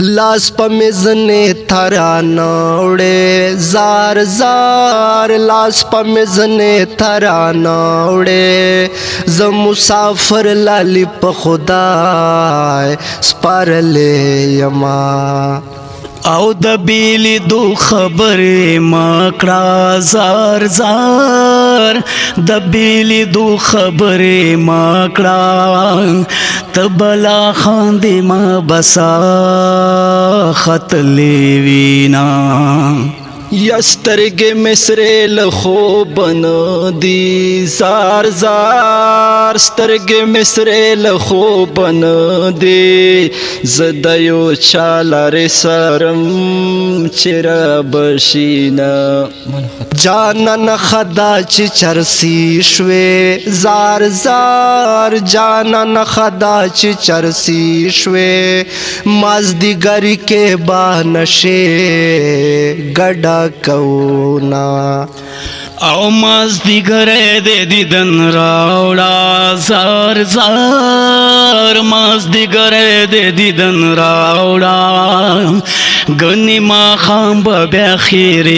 لاس په مزنه ترانوړې زار زار لاس په مزنه ترانوړې ز مسافر لالی په خدای سپارلې یما او د بیلی دو خبرې مکړه زار زار د بیلی دو خبرې مکړه تبلا خاندې ما بسا خطلې وینا یسترګې مصرې له خوبن دي زار زار سترګې مصرې له خوبن دي زه د یو چا لارې سرم چې رابشینه جانان خدا چې چرسی شوې زار زار جانان خدا چې چرسی شوې مازدیګر کې با نشې ګډا کونا او مازدیګر دې دیدن راوړه زار زار مازدیګر دې دیدن راوړه غنی ما خام بیا خیره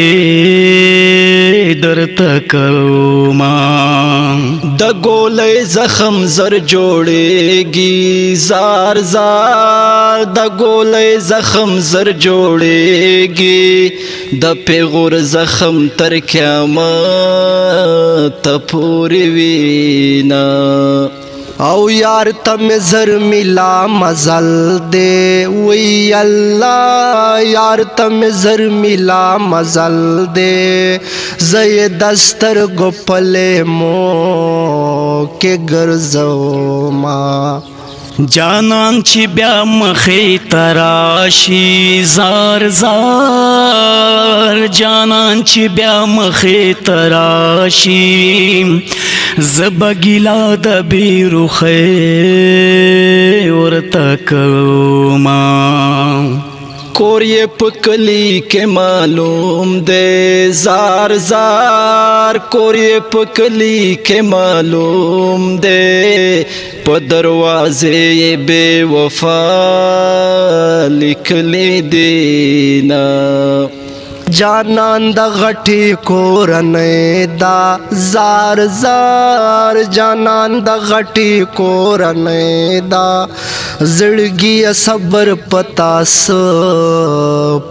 درته کوما د ګولې زخم زر جوړېږي زار زار د ګولې زخم زر جوړېږي د پیغور زخم تر قیامت پورې وینا او یار تم زر ملا مزل دے وی اللہ یار تم زر ملا مزل دے زی دستر گپلے مو کے گرزو ما جانان چې بیا مخې تراشي زار زار جانان چې بیا مخې تراشي زبګیلا د بیروخې ورته کوما کور یہ پکلی کے معلوم دے زار زار کور یہ پکلی کے معلوم دے پا دروازے یہ بے وفا لکلی دینا جانان دا غټي کورنۍ دا زار زار جانان دا غټي کورنۍ دا زړګي صبر پتاس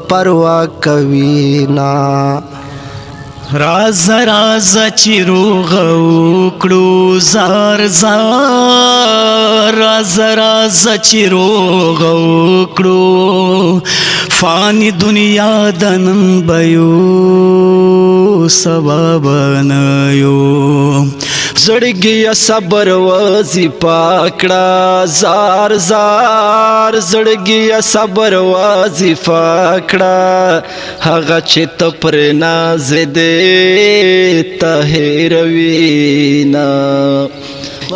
پروا کوي نا راز راز چې روغ وکړو زار زار راز راز چې روغ وکړو فانی دنیا دنن بیو سبب نيو زړګي صبر وزي پاکړه زار زار زړګي صبر وزي پاکړه هغه چې ته پر ناز دې تهروینا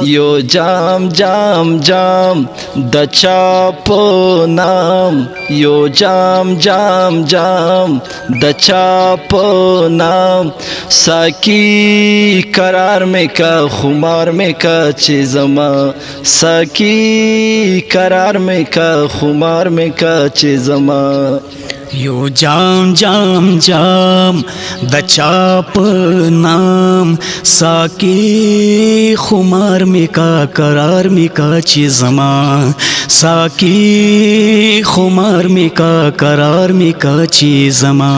یو جام جام جام د چاپ نام یو جام جام جام د چاپ نام ساکی قرار میں کا خمار میں کا چیزما ساکی قرار میں کا خمار میں کا چیزما یو جام جام جام د چاپ نام ساکی خمار می کا قرار می کا چیزما ساکی خمار می کا قرار می کا چیزما